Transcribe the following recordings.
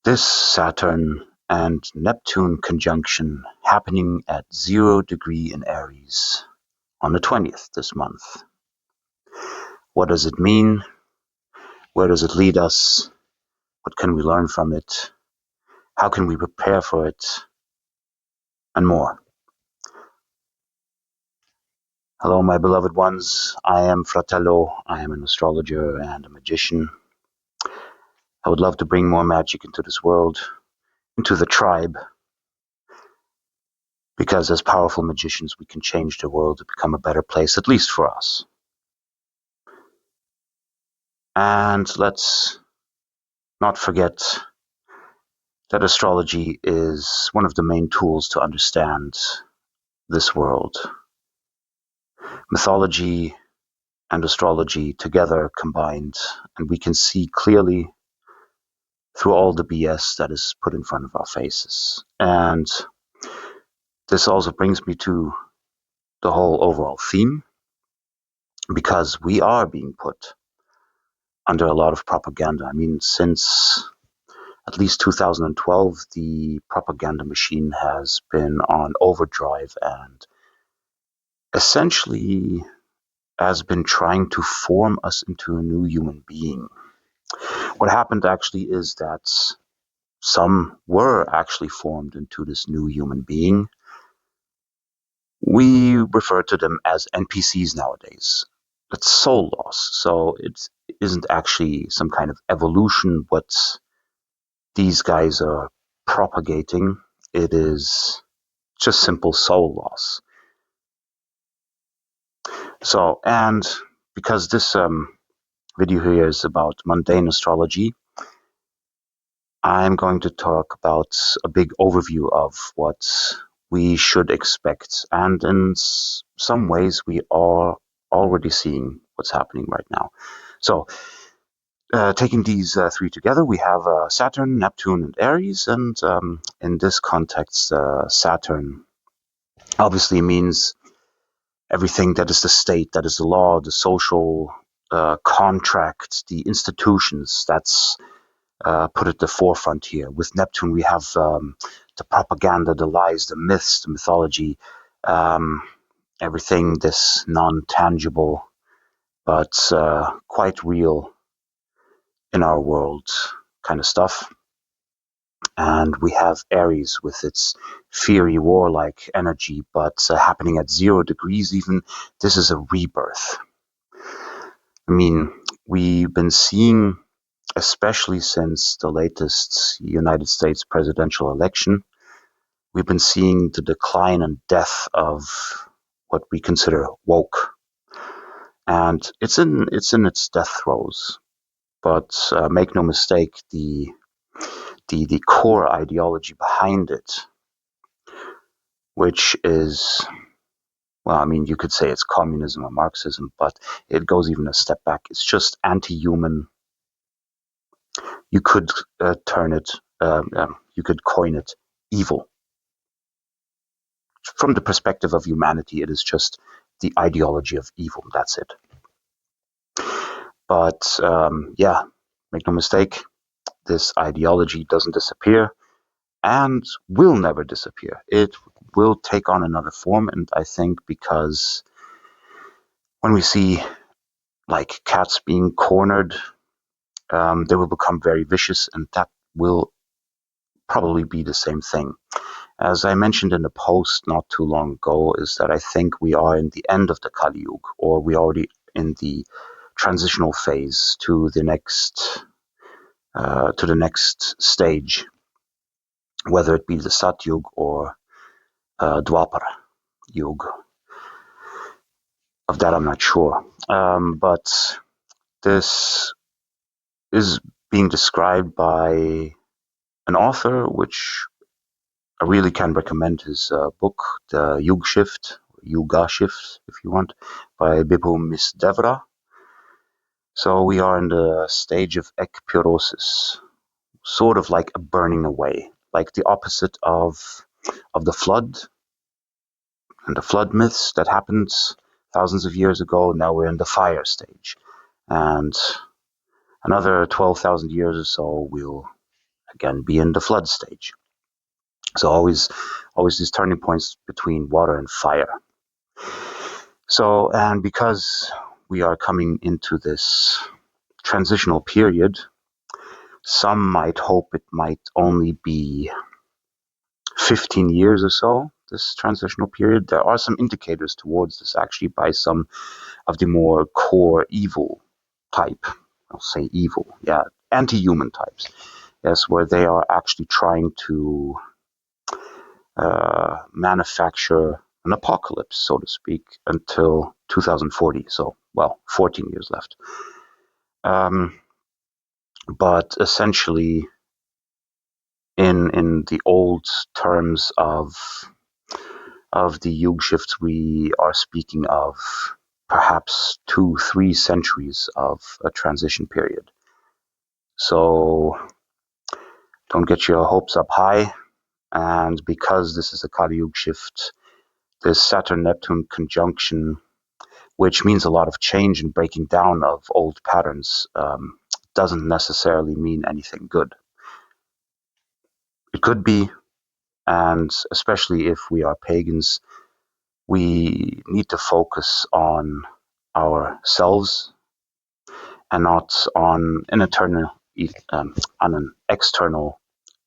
This Saturn and Neptune conjunction happening at 0 degree in Aries on the 20th this month. What does it mean? Where does it lead us? What can we learn from it? How can we prepare for it? And more. Hello, my beloved ones. I am Fratello. I am an astrologer and a magician. I would love to bring more magic into this world, into the tribe, because as powerful magicians, we can change the world to become a better place, at least for us. And let's not forget that astrology is one of the main tools to understand this world. Mythology and astrology together combined, and we can see clearly through all the BS that is put in front of our faces. And this also brings me to the whole overall theme, because we are being put under a lot of propaganda. I mean, since at least 2012, the propaganda machine has been on overdrive and essentially has been trying to form us into a new human being. What happened actually is that some were actually formed into this new human being. We refer to them as NPCs nowadays. It's soul loss. So it isn't actually some kind of evolution what these guys are propagating. It is just simple soul loss. So, and because this video here is about mundane astrology, I'm going to talk about a big overview of what we should expect. And in some ways, we are already seeing what's happening right now. So, taking these three together, we have Saturn, Neptune, and Aries. And in this context, Saturn obviously means everything that is the state, that is the law, the social contract, the institutions. That's put at the forefront here. With Neptune, we have the propaganda, the lies, the myths, the mythology, everything this non-tangible but quite real in our world kind of stuff. And we have Aries with its fiery, warlike energy, but happening at 0 degrees even. This is a rebirth. I mean, we've been seeing, especially since the latest United States presidential election, we've been seeing the decline and death of what we consider woke. And it's in its death throes. But make no mistake, the core ideology behind it, which is, well, I mean, you could say it's communism or Marxism, but it goes even a step back. It's just anti-human. You could turn it, you could coin it evil. From the perspective of humanity, it is just the ideology of evil. That's it. But yeah, make no mistake, this ideology doesn't disappear and will never disappear. It will take on another form, and I think because when we see like cats being cornered, they will become very vicious, and that will probably be the same thing. As I mentioned in a post not too long ago, is that I think we are in the end of the Kali Yuga, or we are already in the transitional phase to the next stage, whether it be the Sat Yuga or Dwapar Yuga. Of that, I'm not sure. But this is being described by an author, which I really can recommend his book, The Yuga Shift, if you want, by Bipul Misdevra. So we are in the stage of ekpyrosis, sort of like a burning away, like the opposite of the flood and the flood myths that happened thousands of years ago. Now we're in the fire stage, and another 12,000 years or so we'll again be in the flood stage. So always these turning points between water and fire. So, and because we are coming into this transitional period, some might hope it might only be 15 years or so, this transitional period. There are some indicators towards this actually by some of the more core evil type, I'll say evil, yeah, anti-human types, yes, where they are actually trying to manufacture an apocalypse, so to speak, until 2040. So, well, 14 years left. But essentially, in the old terms of the Yug shifts, we are speaking of perhaps 2-3 centuries of a transition period. So don't get your hopes up high. And because this is a Kali Yug shift, this Saturn-Neptune conjunction, which means a lot of change and breaking down of old patterns, doesn't necessarily mean anything good. It could be, and especially if we are pagans, we need to focus on ourselves and not on an external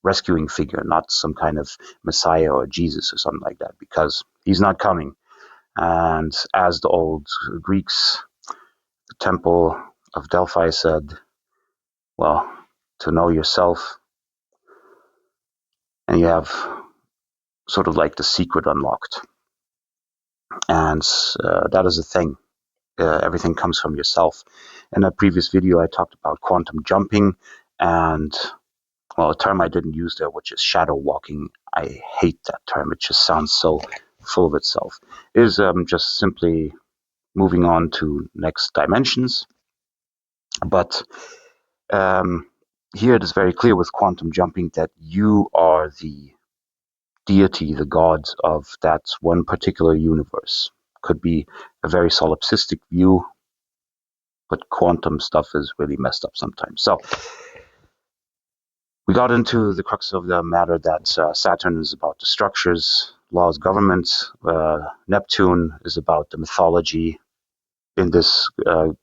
rescuing figure, not some kind of Messiah or Jesus or something like that, because he's not coming. And as the old Greeks, the Temple of Delphi said, well, to know yourself, and you have sort of like the secret unlocked. And that is the thing. Everything comes from yourself. In a previous video, I talked about quantum jumping and, well, a term I didn't use there, which is shadow walking. I hate that term. It just sounds so full of itself. It is just simply moving on to next dimensions. But here it is very clear with quantum jumping that you are the deity, the god of that one particular universe. Could be a very solipsistic view, but quantum stuff is really messed up sometimes. So we got into the crux of the matter that Saturn is about the structures, laws, governments. Neptune is about the mythology in this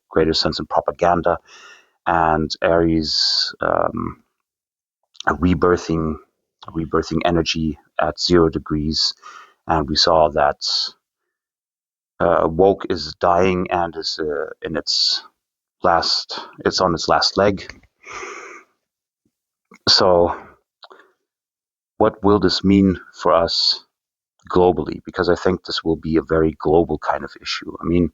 greater sense of propaganda, and Aries, a rebirthing energy at 0 degrees. And we saw that woke is dying and is in its on its last leg. So what will this mean for us globally? Because I think this will be a very global kind of issue. I mean,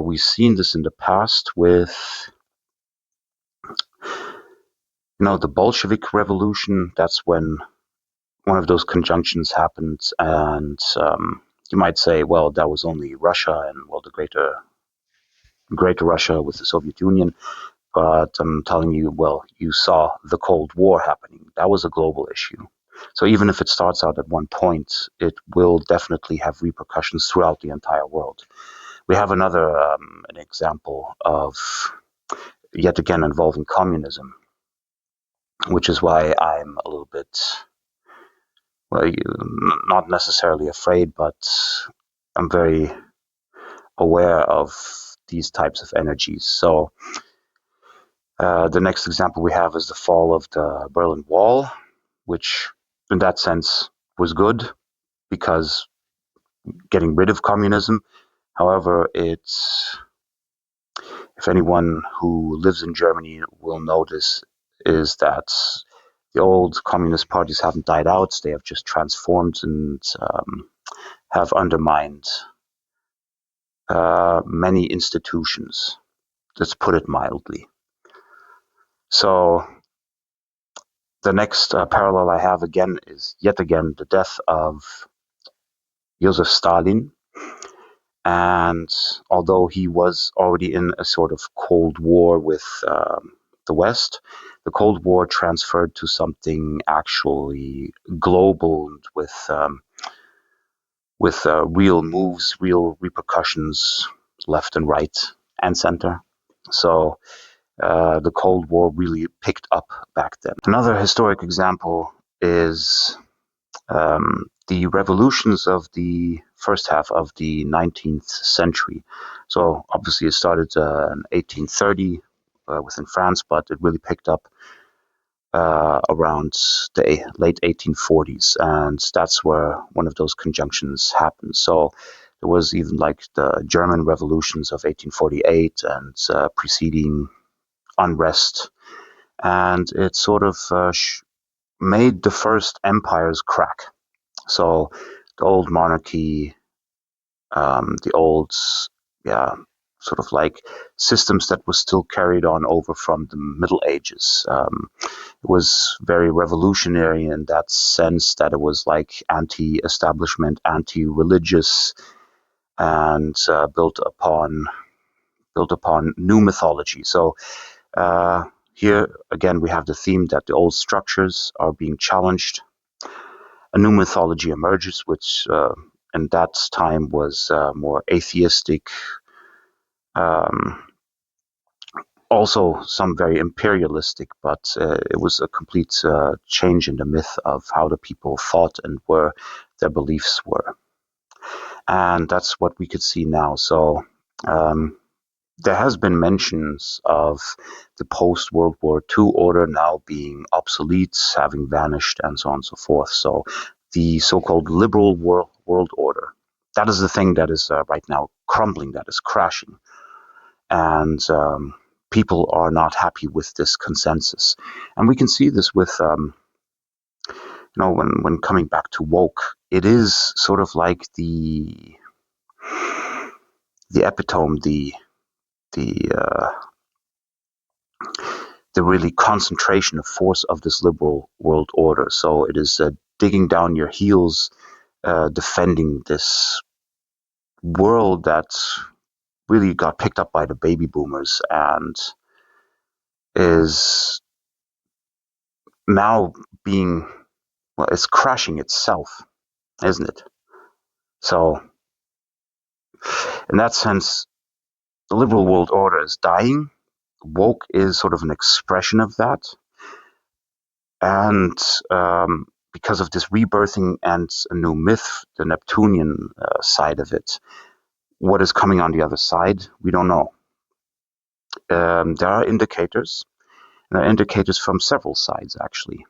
we've seen this in the past with, the Bolshevik Revolution. That's when one of those conjunctions happened, and you might say, well, that was only Russia and, well, the greater Russia with the Soviet Union. But I'm telling you, well, you saw the Cold War happening. That was a global issue. So even if it starts out at one point, it will definitely have repercussions throughout the entire world. We have another an example of, yet again, involving communism, which is why I'm a little bit, well, not necessarily afraid, but I'm very aware of these types of energies. So the next example we have is the fall of the Berlin Wall, which in that sense was good because getting rid of communism. However, if anyone who lives in Germany will notice, is that the old communist parties haven't died out. They have just transformed and have undermined many institutions. Let's put it mildly. So the next parallel I have is yet again the death of Joseph Stalin. And although he was already in a sort of Cold War with the West, the Cold War transferred to something actually global with real moves, real repercussions left and right and center. So The Cold War really picked up back then. Another historic example is the revolutions of the first half of the 19th century. So obviously it started in 1830 within France, but it really picked up around the late 1840s, and that's where one of those conjunctions happened. So there was even like the German revolutions of 1848 and preceding unrest, and it sort of made the first empires crack. So the old monarchy, the old, yeah, sort of like systems that were still carried on over from the Middle Ages. It was very revolutionary in that sense that it was like anti-establishment, anti-religious, and built upon new mythology. So here again we have the theme that the old structures are being challenged. A new mythology emerges, which in that time was more atheistic, um, also some very imperialistic, but it was a complete change in the myth of how the people thought and where their beliefs were. And that's what we could see now. So there has been mentions of the post-World War II order now being obsolete, having vanished, and so on and so forth. So the so-called liberal world order, that is the thing that is right now crumbling, that is crashing. And people are not happy with this consensus. And we can see this with, when coming back to woke, it is sort of like the epitome, the really concentration of force of this liberal world order. So it is digging down your heels, defending this world that really got picked up by the baby boomers and is now being, well, it's crashing itself, isn't it? So in that sense, the liberal world order is dying. Woke is sort of an expression of that. And because of this rebirthing and a new myth, the Neptunian side of it, what is coming on the other side, we don't know. There are indicators, and there are indicators from several sides, actually.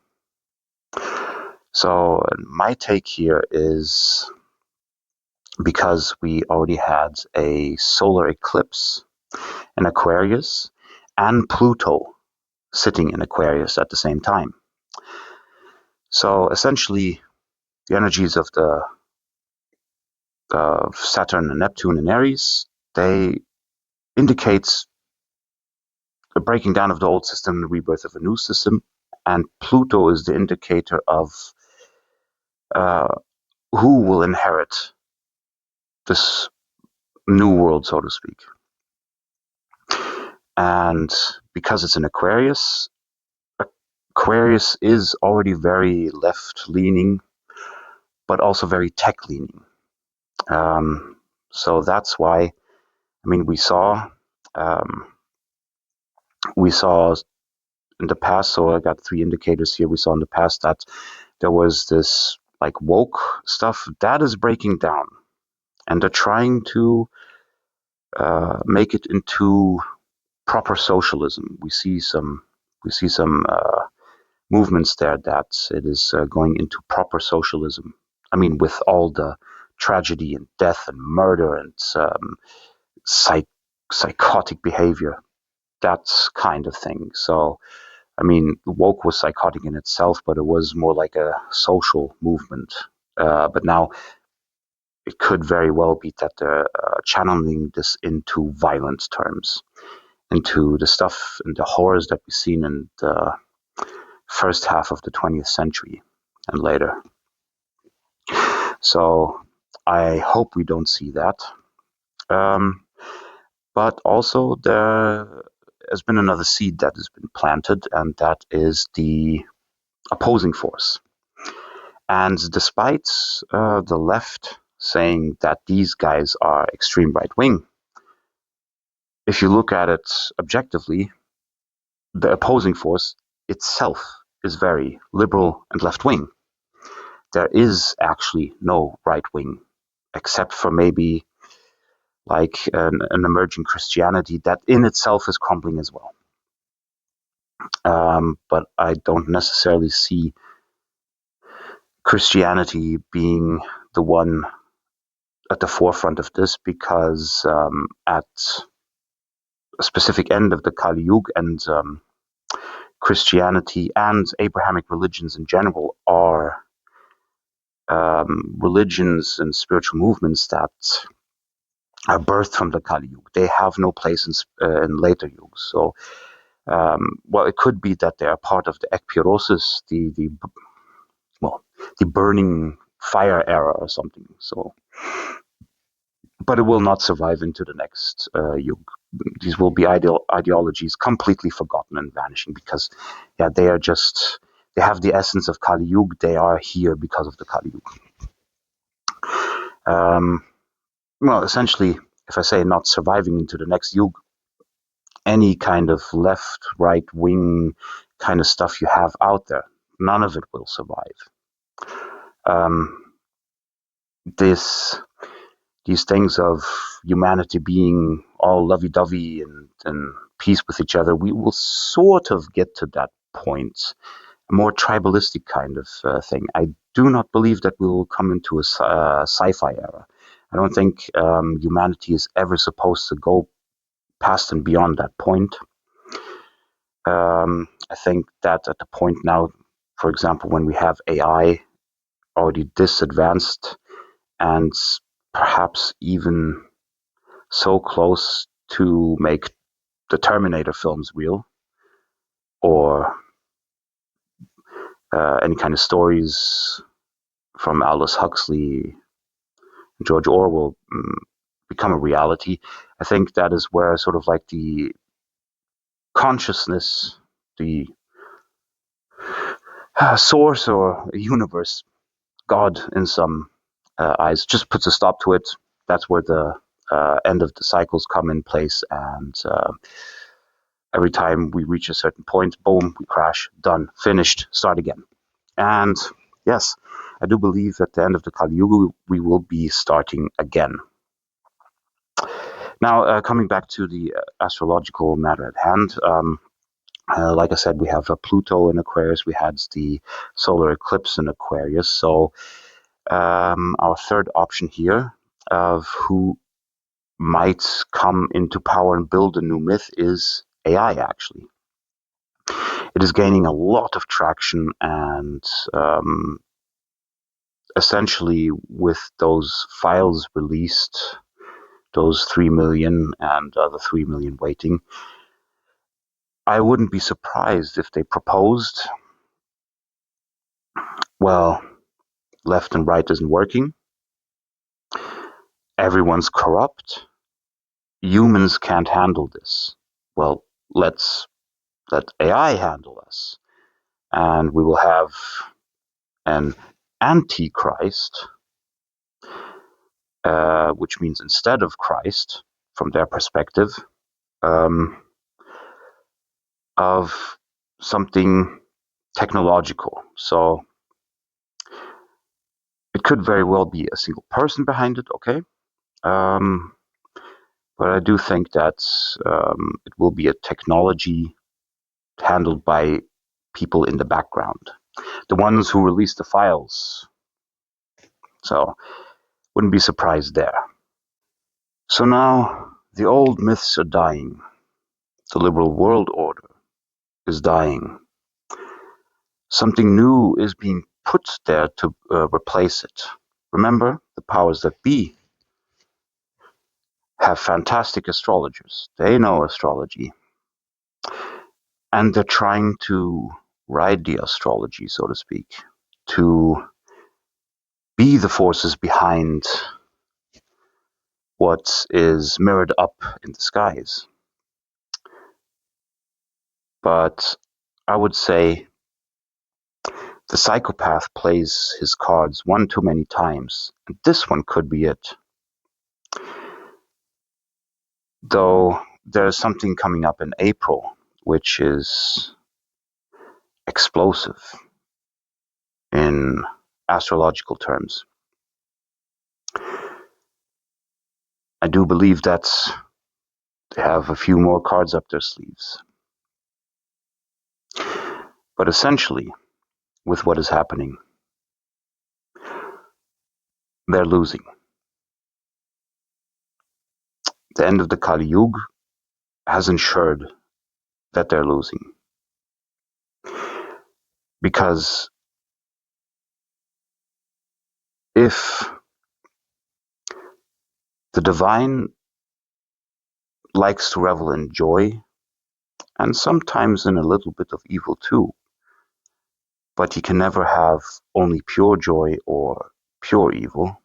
So my take here is, because we already had a solar eclipse in Aquarius and Pluto sitting in Aquarius at the same time. So essentially, the energies of the Saturn and Neptune and Aries, they indicate the breaking down of the old system, the rebirth of a new system, and Pluto is the indicator of who will inherit this new world, so to speak. And because it's in Aquarius, Aquarius is already very left-leaning, but also very tech-leaning. So that's why, we saw in the past, so I got three indicators here. We saw in the past that there was this like woke stuff that is breaking down, and they're trying to make it into proper socialism. We see some movements there that it is going into proper socialism. With all the tragedy and death and murder and psychotic behavior, that kind of thing. So, woke was psychotic in itself, but it was more like a social movement. But now it could very well be that they're channeling this into violent terms, into the stuff and the horrors that we've seen in the first half of the 20th century and later. So I hope we don't see that. But also there has been another seed that has been planted, and that is the opposing force. And despite the left saying that these guys are extreme right wing, if you look at it objectively, the opposing force itself is very liberal and left-wing. There is actually no right wing, except for maybe like an emerging Christianity that in itself is crumbling as well. But I don't necessarily see Christianity being the one at the forefront of this, because at a specific end of the Kali Yuga, and Christianity and Abrahamic religions in general are religions and spiritual movements that are birthed from the Kali Yuga. They have no place in later yugas. So, well, it could be that they are part of the Ekpirosis, the burning fire era or something. So, but it will not survive into the next yuga. These will be ideologies completely forgotten and vanishing, because, yeah, they have the essence of Kali Yuga. They are here because of the Kali Yuga. Well, essentially, if I say not surviving into the next yuga, any kind of left, right wing kind of stuff you have out there, none of it will survive. These things of humanity being all lovey-dovey and peace with each other, we will sort of get to that point, a more tribalistic kind of thing. I do not believe that we will come into a sci-fi era. I don't think humanity is ever supposed to go past and beyond that point. I think that at the point now, for example, when we have AI already this advanced and perhaps even so close to make the Terminator films real, or any kind of stories from Aldous Huxley, George Orwell become a reality, I think that is where sort of like the consciousness, the source or universe, God in some eyes, just puts a stop to it. That's where the end of the cycles come in place, and every time we reach a certain point, boom, we crash, done, finished, start again. And yes, I do believe at the end of the Kali Yuga, we will be starting again. Now, coming back to the astrological matter at hand, like I said, we have Pluto in Aquarius. We had the solar eclipse in Aquarius. So our third option here of who might come into power and build a new myth is AI, actually. It is gaining a lot of traction, and essentially with those files released, those 3 million and the 3 million waiting, I wouldn't be surprised if they proposed, well, left and right isn't working, everyone's corrupt, humans can't handle this. Well, let's let AI handle us, and we will have an antichrist, which means instead of Christ, from their perspective, of something technological. So it could very well be a single person behind it, okay? But I do think that it will be a technology handled by people in the background, the ones who release the files. So wouldn't be surprised there. So now the old myths are dying. The liberal world order is dying. Something new is being put there to replace it. Remember, the powers that be have fantastic astrologers. They know astrology. And they're trying to ride the astrology, so to speak, to be the forces behind what is mirrored up in the skies. But I would say the psychopath plays his cards one too many times, and this one could be it. Though there's something coming up in April which is explosive in astrological terms. I do believe that they have a few more cards up their sleeves. But essentially, with what is happening, they're losing. The end of the Kali Yuga has ensured that they're losing. Because if the divine likes to revel in joy, and sometimes in a little bit of evil too, but he can never have only pure joy or pure evil.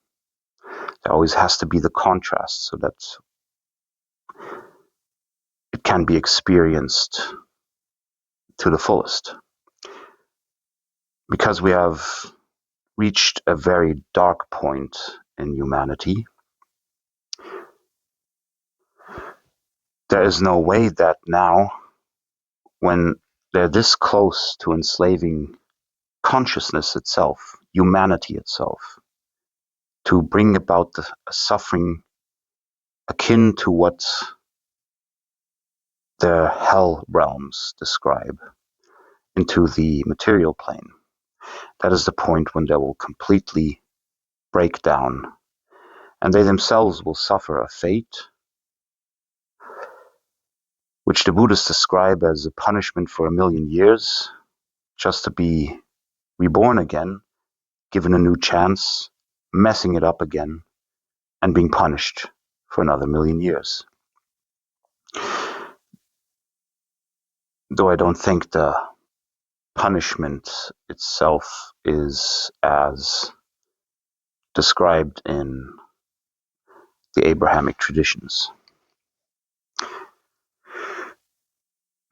There always has to be the contrast so that it can be experienced to the fullest. Because we have reached a very dark point in humanity, there is no way that now, when they're this close to enslaving consciousness itself, humanity itself, to bring about a suffering akin to what the hell realms describe into the material plane. That is the point when they will completely break down, and they themselves will suffer a fate which the Buddhists describe as a punishment for 1,000,000 years, just to be reborn again, given a new chance, messing it up again, and being punished for another 1,000,000 years. Though I don't think the punishment itself is as described in the Abrahamic traditions.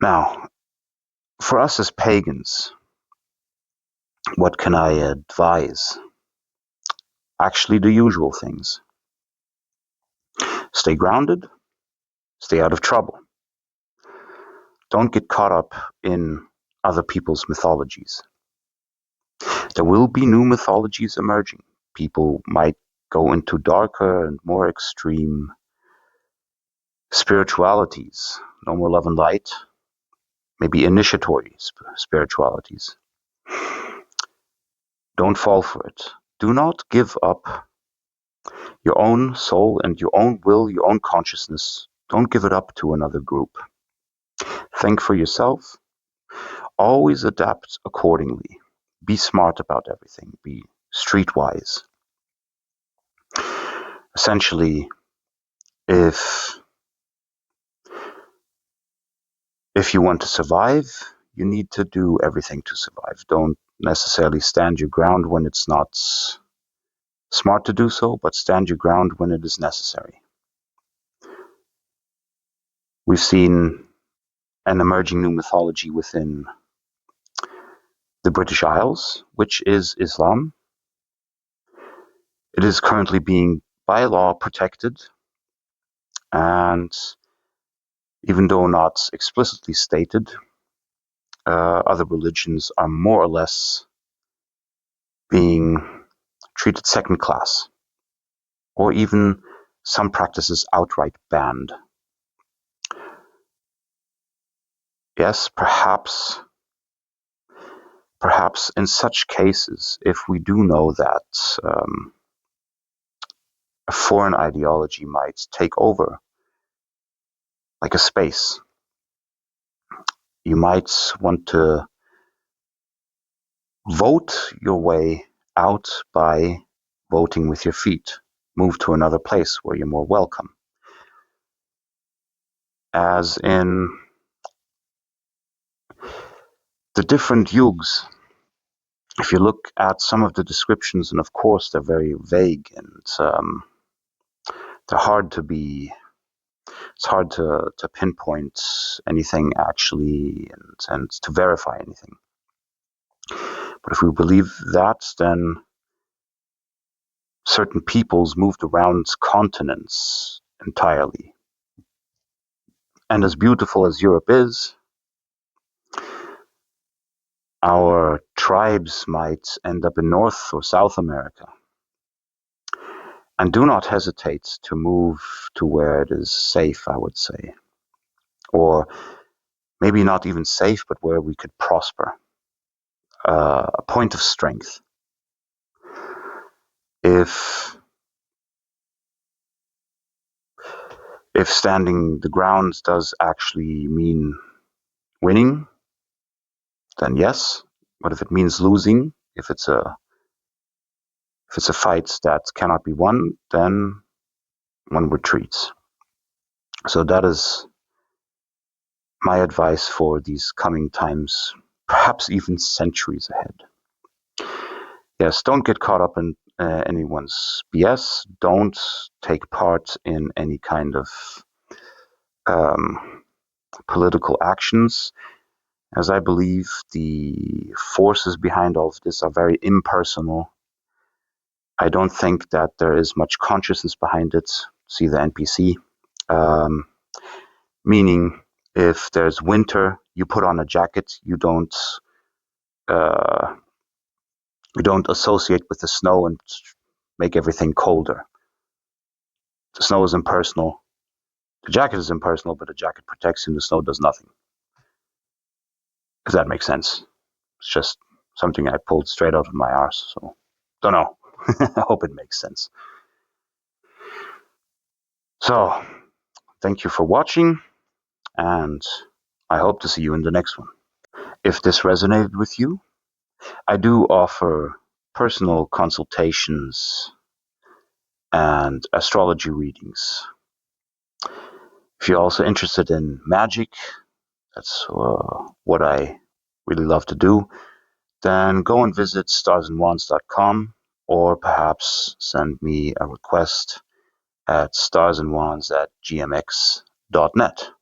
Now, for us as pagans, what can I advise? Actually, the usual things. Stay grounded, stay out of trouble. Don't get caught up in other people's mythologies. There will be new mythologies emerging. People might go into darker and more extreme spiritualities. No more love and light. Maybe initiatory spiritualities. Don't fall for it. Do not give up your own soul and your own will, your own consciousness. Don't give it up to another group. Think for yourself. Always adapt accordingly. Be smart about everything. Be streetwise. Essentially, if you want to survive, you need to do everything to survive. Don't necessarily stand your ground when it's not smart to do so, but stand your ground when it is necessary. We've seen an emerging new mythology within the British Isles, which is Islam. It is currently being, by law, protected, and even though not explicitly stated, other religions are more or less being treated second class, or even some practices outright banned. Yes, perhaps in such cases, if we do know that a foreign ideology might take over, like a space, you might want to vote your way out by voting with your feet. Move to another place where you're more welcome. As in the different yugs, if you look at some of the descriptions, and of course they're very vague and they're hard to be, it's hard to pinpoint anything actually and to verify anything. But if we believe that, then certain peoples moved around continents entirely. And as beautiful as Europe is, Our tribes might end up in North or South America. And do not hesitate to move to where it is safe, I would say. Or maybe not even safe, but where we could prosper. A point of strength. If standing the ground does actually mean winning, then yes. But if it means losing, if it's a fight that cannot be won, then one retreats. So that is my advice for these coming times, perhaps even centuries ahead. Yes, don't get caught up in anyone's BS. Don't take part in any kind of political actions, as I believe the forces behind all of this are very impersonal. I don't think that there is much consciousness behind it. See the NPC. Meaning, if there's winter, you put on a jacket. You don't associate with the snow and make everything colder. The snow is impersonal. The jacket is impersonal, but the jacket protects you and the snow does nothing. If that makes sense. It's just something I pulled straight out of my arse, so don't know. I hope it makes sense. So, thank you for watching, and I hope to see you in the next one. If this resonated with you, I do offer personal consultations and astrology readings. If you're also interested in magic, that's what I really love to do, then go and visit starsandwands.com, or perhaps send me a request at starsandwands@gmx.net.